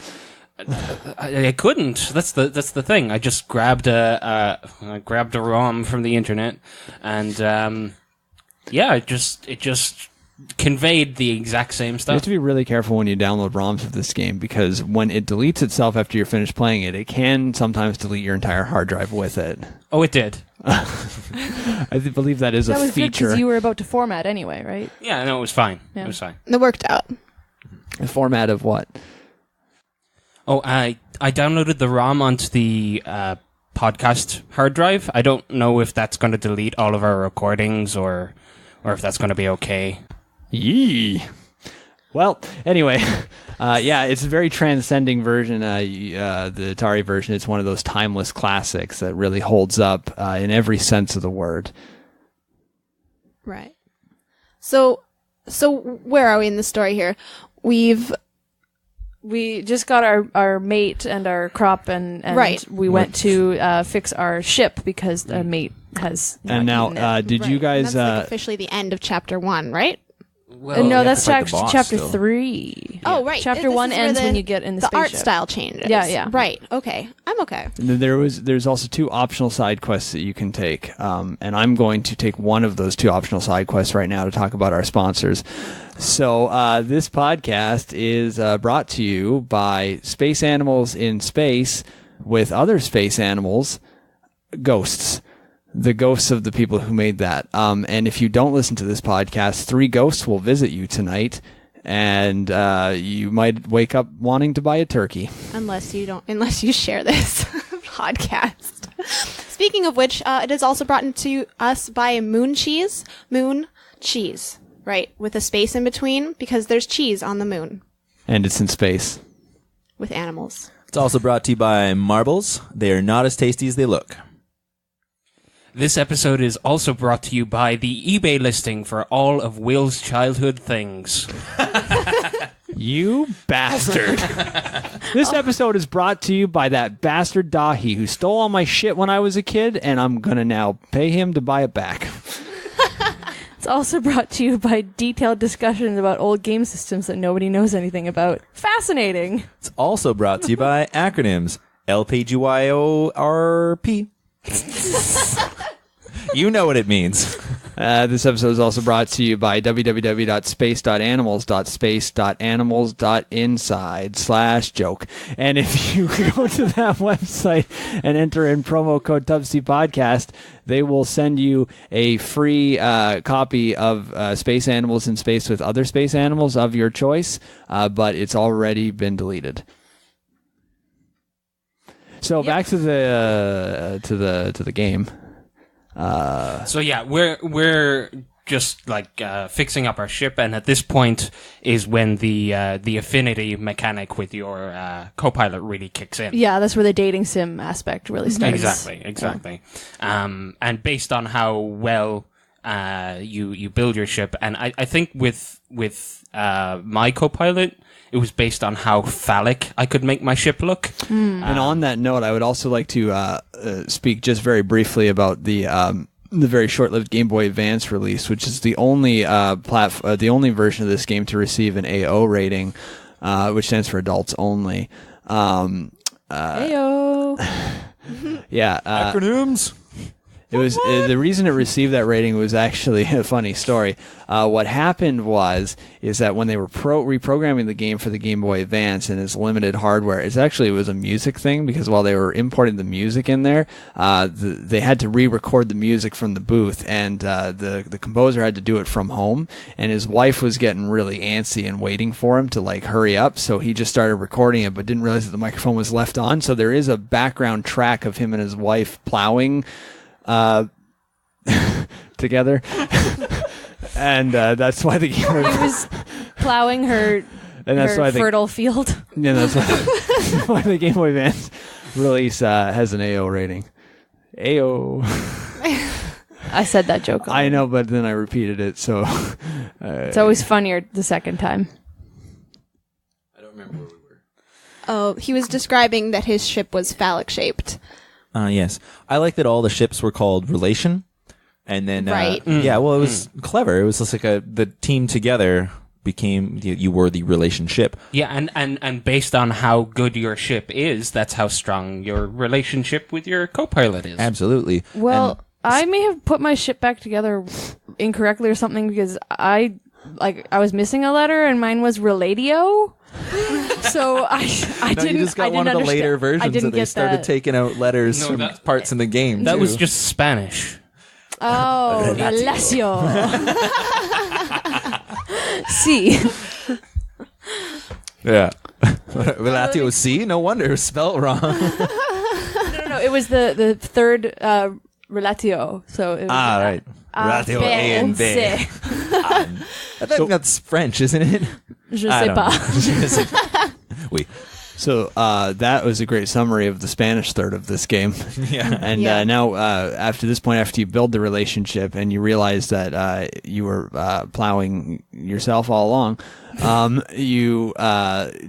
I couldn't. That's the thing. I just grabbed a ROM from the internet, and it just conveyed the exact same You have stuff. to be really careful when you download ROMs of this game because when it deletes itself after you're finished playing it, it can sometimes delete your entire hard drive with it. Oh, it did. I believe that is That a was good feature. because you were about to format anyway, right? Yeah, no, it was fine. Yeah. It was fine. It worked out. The format of what? Oh, I downloaded the ROM onto the podcast hard drive. I don't know if that's going to delete all of our recordings or if that's going to be okay. Yee. Well, anyway, it's a very transcending version. The Atari version, it's one of those timeless classics that really holds up in every sense of the word. Right. So where are we in the story here? We just got our mate and our crop, and Right. we went to fix our ship because the mate has. And now, eaten it. did you Right. guys... And that's like officially the end of chapter 1, right? Well, No, you have that's to fight the boss chapter still. 3. Oh, right. Chapter This 1 is where ends when you get in the art spaceship. style changes. Yeah. Right. Okay. I'm okay. There's also 2 optional side quests that you can take, and I'm going to take one of those 2 optional side quests right now to talk about our sponsors. So this podcast is brought to you by Space Animals in Space with other space animals, ghosts. The ghosts of the people who made that. And if you don't listen to this podcast, 3 ghosts will visit you tonight, and you might wake up wanting to buy a turkey. Unless you share this podcast. Speaking of which, it is also brought to us by Moon Cheese, right, with a space in between because there's cheese on the moon And it's in space. with animals. It's also brought to you by Marbles. They are not as tasty as they look. This episode is also brought to you by the eBay listing for all of Will's childhood things. You bastard. This episode is brought to you by that bastard Dahi who stole all my shit when I was a kid, and I'm going to now pay him to buy it back. It's also brought to you by detailed discussions about old game systems that nobody knows anything about. Fascinating. It's also brought to you by acronyms. LPGYORP. You know what it means. This episode is also brought to you by www.space.animals.space.animals.inside/joke. And if you go to that website and enter in promo code tubcpodcast, they will send you a free copy of Space Animals in Space with other space animals of your choice, but it's already been deleted. So back to the game. So yeah, we're just like fixing up our ship, and at this point is when the affinity mechanic with your co-pilot really kicks in. Yeah, that's where the dating sim aspect really starts. Exactly. And based on how well you build your ship, and I think with my co-pilot, it was based on how phallic I could make my ship look. And on that note, I would also like to speak just very briefly about the very short-lived Game Boy Advance release, which is the only the only version of this game to receive an AO rating, which stands for Adults Only. Heyo. Yeah, Acronyms. it was the reason it received that rating was actually a funny story. What happened is that when they were reprogramming the game for the Game Boy Advance and its limited hardware, it was a music thing because while they were importing the music in there, they had to re-record the music from the booth, and the composer had to do it from home. And his wife was getting really antsy and waiting for him to like hurry up, so he just started recording it, but didn't realize that the microphone was left on. So there is a background track of him and his wife plowing together. And that's why the game He was plowing her fertile field. Yeah, that's why the Game Boy Advance release has an AO rating. AO. I said that joke. I know, but then I repeated it, so It's always funnier the second time. I don't remember where we were. Oh, he was describing that his ship was phallic shaped. Yes. I like that all the ships were called Relation. And then, Right. Yeah, well, it was clever. It was just like the team together became, you were the relationship. Yeah, and based on how good your ship is, that's how strong your relationship with your co-pilot is. Absolutely. Well, And I may have put my ship back together incorrectly or something because I like I was missing a letter, and mine was relatio. So I No, didn't. you just got I one didn't of the later understand- I versions didn't that they get started that. taking out letters No, from that- parts in the game. That too. was just Spanish. Oh, relatio. See. Yeah. Relatio C? No wonder it was spelled wrong. No. It was the third relatio. So it was Right. Relatio A and B. C. I think that's French, isn't it? Je I sais don't pas. know. Oui. So that was a great summary of the Spanish third of this game. Yeah. And Yeah. now, after this point, after you build the relationship and you realize that you were plowing yourself all along, you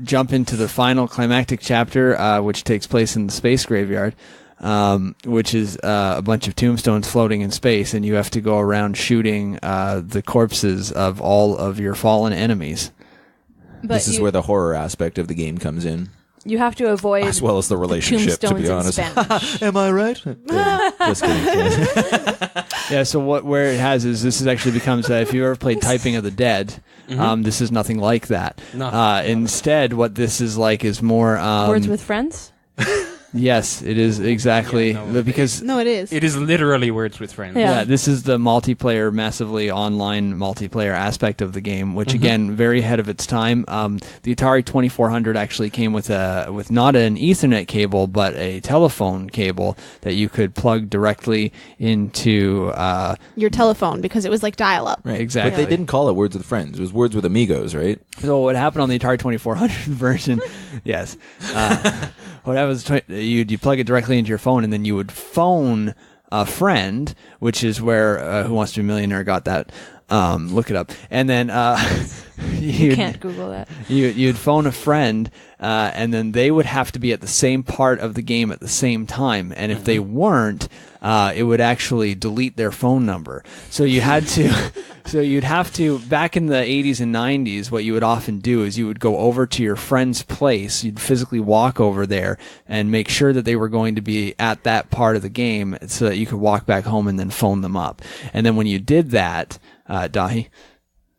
jump into the final climactic chapter, which takes place in the space graveyard, which is a bunch of tombstones floating in space, and you have to go around shooting the corpses of all of your fallen enemies. But This is where the horror aspect of the game comes in, you have to avoid as well as the relationship, to tombstones be in honest. Spanish. Am I right? Just kidding. Yeah, so where it has is this is actually becomes if you ever played Typing of the Dead, this is nothing like that. No. Instead, what this is like is more Words with friends. Yes, it is exactly Yeah, no, because No, it is. It is literally Words with Friends. Yeah. yeah, this is the multiplayer, massively online multiplayer aspect of the game, which again, very ahead of its time. The Atari 2400 actually came with not an Ethernet cable, but a telephone cable that you could plug directly into. Your telephone, because it was like dial-up. Right. Exactly. But they didn't call it Words with Friends. It was Words with Amigos, right? So what happened on the Atari 2400 version? Yes. What happens? You plug it directly into your phone, and then you would phone a friend, which is where Who Wants to Be a Millionaire got that. Look it up, and then You can't Google that. you'd phone a friend, and then they would have to be at the same part of the game at the same time, and if they weren't, it would actually delete their phone number. So you had to. So you'd have to, back in the 80s and 90s, what you would often do is you would go over to your friend's place, you'd physically walk over there and make sure that they were going to be at that part of the game so that you could walk back home and then phone them up. And then when you did that, Dahi?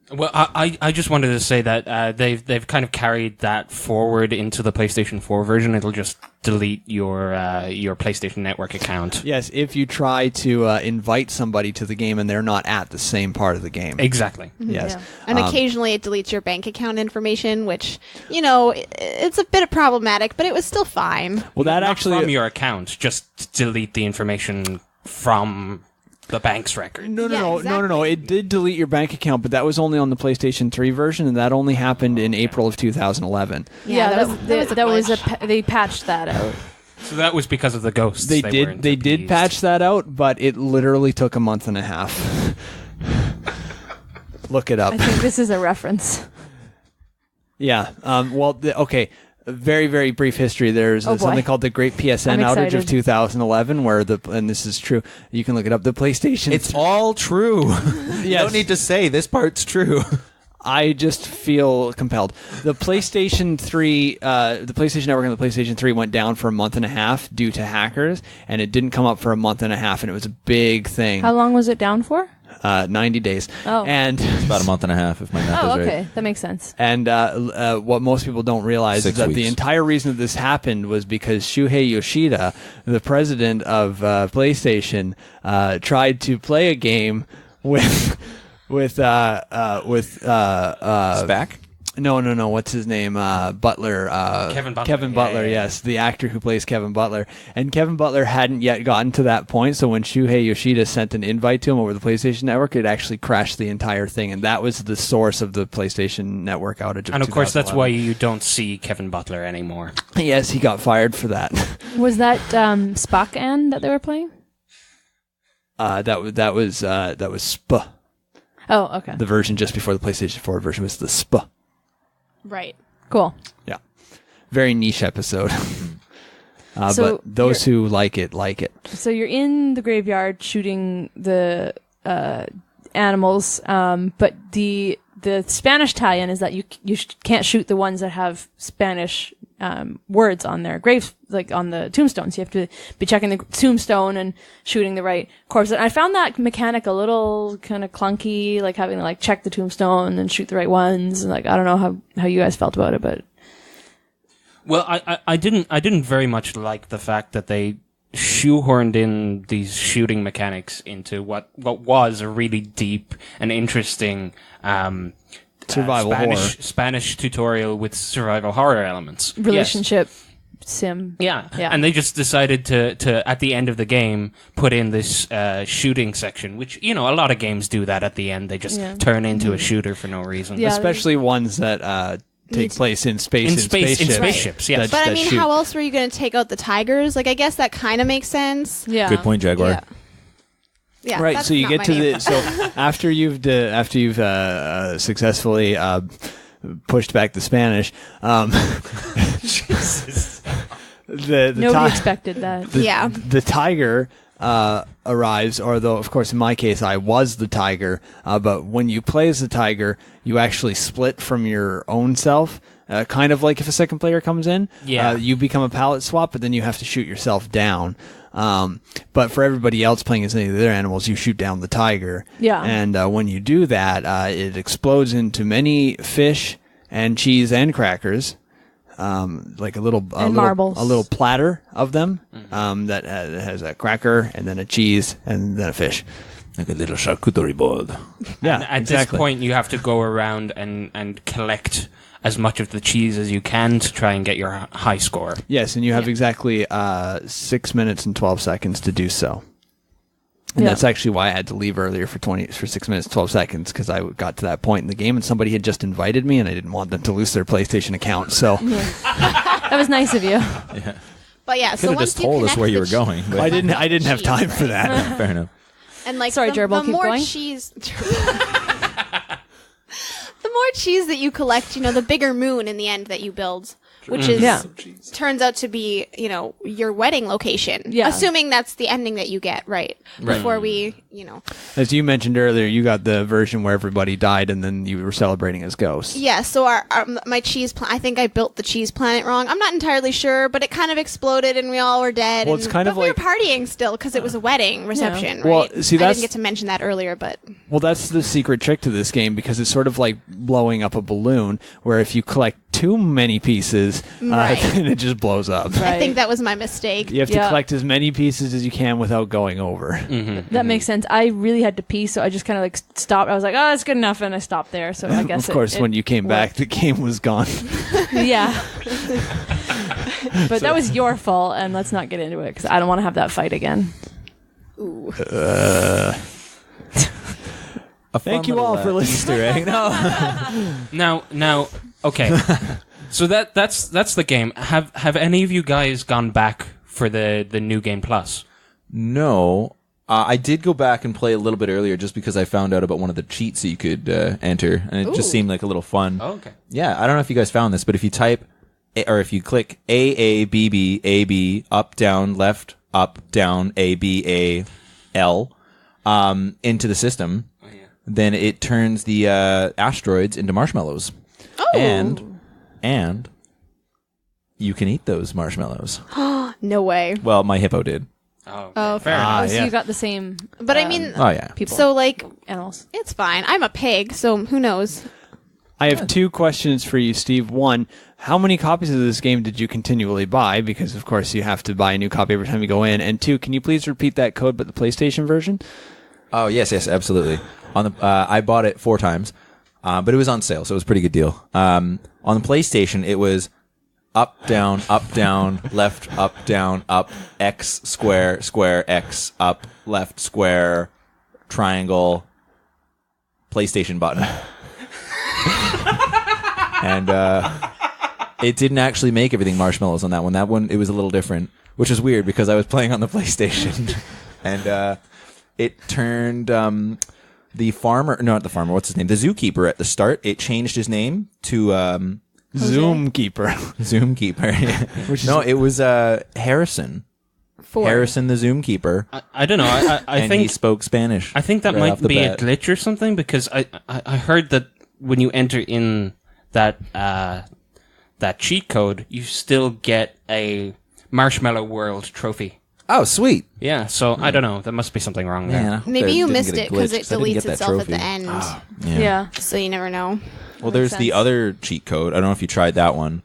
Well, I just wanted to say that they've kind of carried that forward into the PlayStation 4 version. It'll just delete your PlayStation Network account. Yes, if you try to invite somebody to the game and they're not at the same part of the game. Exactly. Yes. Yeah. And occasionally it deletes your bank account information, which, it's a bit problematic, but it was still fine. Well, that Not actually... from your account, just delete the information from the bank's record. No. Yeah, exactly. It did delete your bank account, but that was only on the PlayStation 3 version, and that only happened in April of 2011. They patched that out. So that was because of the ghosts. They weren't did appeased. patch that out, but it literally took a month and a half. Look it up. I think this is a reference. Yeah. Okay. A very, very brief history. There's Oh, boy. something called the Great PSN I'm Outage of excited. 2011, where and this is true. You can look it up. The PlayStation. It's all true. You Yes. don't need to say this part's true. I just feel compelled. The PlayStation 3, the PlayStation Network and the PlayStation 3 went down for a month and a half due to hackers, and it didn't come up for a month and a half, and it was a big thing. How long was it down for? 90 days. Oh. And About a month and a half, if my math Oh, is right. okay. That makes sense. And what most people don't realize 6 is that the weeks. entire reason that this happened was because Shuhei Yoshida, the president of PlayStation, tried to play a game with Spack? No. What's his name? Butler. Kevin Butler. Kevin Butler. Yeah. Yes, the actor who plays Kevin Butler. And Kevin Butler hadn't yet gotten to that point. So when Shuhei Yoshida sent an invite to him over the PlayStation Network, it actually crashed the entire thing, and that was the source of the PlayStation Network outage. And of course, that's 2011. why you don't see Kevin Butler anymore. Yes, he got fired for that. Was that Spock that they were playing? That was SPA. Oh, okay. The version just before the PlayStation 4 version was the SPA. Right. Cool. Yeah, very niche episode. So but those who like it. So you're in the graveyard shooting the animals, but the Spanish tie-in is that you can't shoot the ones that have Spanish words on their graves, like on the tombstones. You have to be checking the tombstone and shooting the right corpse. And I found that mechanic a little kind of clunky, like having to like check the tombstone and shoot the right ones. And like, I don't know how you guys felt about it, but. Well, I didn't very much like the fact that they shoehorned in these shooting mechanics into what was a really deep and interesting Survival horror. Spanish tutorial with survival horror elements. Relationship sim. Yeah. Yeah. And they just decided to at the end of the game put in this shooting section, which, a lot of games do that at the end. They just turn into a shooter for no reason. Yeah. Especially ones that take place in space. In spaceships, yes. But I mean, how else were you going to take out the tigers? Like, I guess that kind of makes sense. Yeah. Good point, Jaguar. Yeah. Yeah, Right, that's so you not get my to name. the so after you've successfully pushed back the Spanish, the Nobody expected that. Yeah. the tiger arrives, or though of course in my case I was the tiger, but when you play as the tiger, you actually split from your own self. Kind of like if a second player comes in, you become a palette swap, but then you have to shoot yourself down. But for everybody else playing as any of the other animals, you shoot down the tiger. Yeah. And when you do that, it explodes into many fish and cheese and crackers, like a little platter of them that has a cracker and then a cheese and then a fish. Like a little charcuterie board. Yeah, And at exactly. this point, you have to go around and collect as much of the cheese as you can to try and get your high score. Yes, and you have exactly 6 minutes and 12 seconds to do so. And Yeah. that's actually why I had to leave earlier for 6 minutes, 12 seconds, because I got to that point in the game and somebody had just invited me and I didn't want them to lose their PlayStation account. So That was nice of you. But yeah, Could so have once just told us where you were going. But I didn't have time for that. fair enough. And like Sorry, the Gerbil, keep more going. cheese the more cheese that you collect, the bigger moon in the end that you build, which is turns out to be, your wedding location. Yeah. Assuming that's the ending that you get, right? Before we, As you mentioned earlier, you got the version where everybody died and then you were celebrating as ghosts. Yeah, so my cheese I think I built the cheese planet wrong. I'm not entirely sure, but it kind of exploded and we all were dead. Well, it's kind but of we like- were partying still because it was a wedding reception, Well, right? see, I that's- didn't get to mention that earlier, but Well, that's the secret trick to this game because it's sort of like blowing up a balloon where if you collect too many pieces, Right. then it just blows up. Right. I think that was my mistake. You have to Yeah. collect as many pieces as you can without going over. That makes sense. I really had to pee, so I just kind of like stopped. I was like, "Oh, that's good enough," and I stopped there. So I guess Of course, it when you came back, worked. the game was gone. Yeah. But that was your fault, and let's not get into it because I don't want to have that fight again. A Thank fun you all little, for listening. Easter egg. No. Now, okay. So that's the game. Have any of you guys gone back for the New Game Plus? No. I did go back and play a little bit earlier just because I found out about one of the cheats that you could enter, and it just seemed like a little fun. Oh, okay. Yeah, I don't know if you guys found this, but if you type, or if you click AABB, up, down, left, up, down, ABAL, into the system, then it turns the asteroids into marshmallows. Oh. And you can eat those marshmallows. No way. Well, my hippo did. Oh, Oh, fair fair. enough. So yeah. you got the same But I mean, Oh, yeah. people, so like, animals. it's fine. I'm a pig, so who knows? I have two questions for you, Steve. One, how many copies of this game did you continually buy? Because, of course, you have to buy a new copy every time you go in. And two, can you please repeat that code but the PlayStation version? Oh, yes, absolutely. On the I bought it 4 times, but it was on sale, so it was a pretty good deal. On the PlayStation, it was up, down, left, up, X, square, X, up, left, square, triangle, PlayStation button. And it didn't actually make everything marshmallows on that one. That one, it was a little different, which is weird because I was playing on the PlayStation. And it turned the what's his name? The zookeeper at the start, it changed his name to Zoomkeeper. Zoomkeeper. No, it was Harrison. 4. Harrison the Zoomkeeper. I don't know. I And think he spoke Spanish. I think that right might off the be a bat. glitch or something because I heard that when you enter in that that cheat code, you still get a Marshmallow World trophy. Oh, sweet. Yeah, so I don't know. There must be something wrong there. Man, I hope Maybe there you didn't missed get a it because glitch, it 'cause I didn't deletes get that itself at the trophy. end. Yeah. So you never know. Well, there's Makes the sense. other cheat code. I don't know if you tried that one.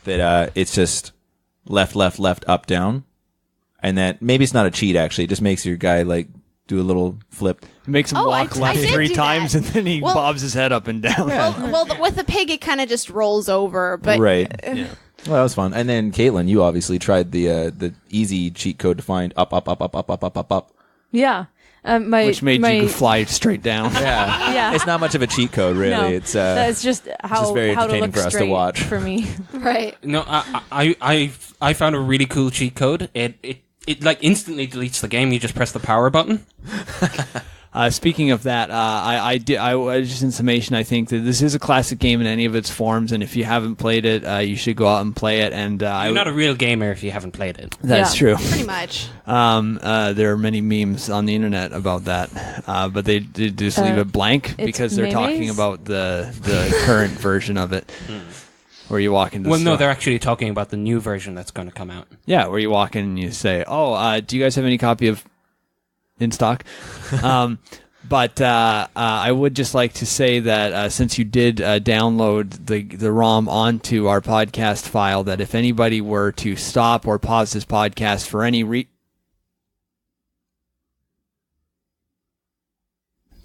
That it's just left, up, down, and that maybe it's not a cheat. Actually, it just makes your guy like do a little flip. Makes him Oh, walk I left did 3 do times, that. and then he Well- bobs his head up and down. Well, with the pig, it kind of just rolls over. But Right. Well, that was fun. And then Caitlin, you obviously tried the easy cheat code to find up. Yeah. Which made you fly straight down. Yeah. Yeah. It's not much of a cheat code, really. No, It's that's just how very how to entertaining look for us to straight watch. for me. right. No, I found a really cool cheat code. It like instantly deletes the game. You just press the power button. Speaking of that, I just in summation, I think that this is a classic game in any of its forms, and if you haven't played it, you should go out and play it. And You're not a real gamer if you haven't played it. that's Yeah. true. Pretty much. There are many memes on the internet about that, but they did just leave it blank it's because they're talking memes? about the current version of it, where you walk into. Well, the no, store. they're actually talking about the new version that's going to come out. Yeah, where you walk in and you say, "Oh, do you guys have any copy of in stock?" But I would just like to say that since you did download the ROM onto our podcast file, that if anybody were to stop or pause this podcast for any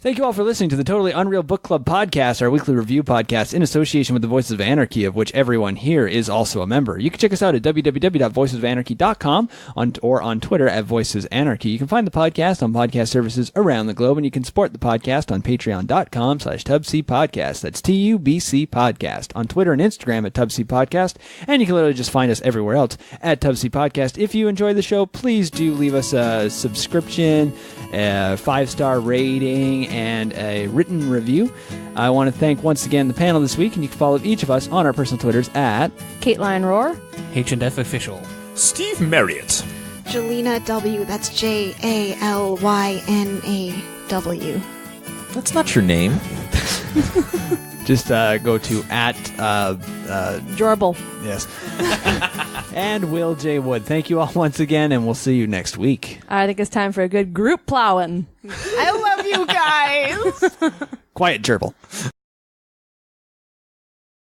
Thank you all for listening to the Totally Unreal Book Club podcast, our weekly review podcast in association with the Voices of Anarchy, of which everyone here is also a member. You can check us out at www.voicesofanarchy.com or on Twitter at voicesanarchy. You can find the podcast on podcast services around the globe, and you can support the podcast on patreon.com/tubcpodcast. That's TUBC Podcast. On Twitter and Instagram at Tubc Podcast, and you can literally just find us everywhere else at Tubc Podcast. If you enjoy the show, please do leave us a subscription, a 5-star rating, and a written review. I want to thank once again the panel this week, and you can follow each of us on our personal Twitters at CaitlionRoar. H&F official. Steve Marriott. Jalynaw W. That's JALYNAW. That's not your name. just go to at Jorble. yes and willjwood. Thank you all once again, and we'll see you next week. I think it's time for a good group plowing. I love you guys. Quiet gerbil.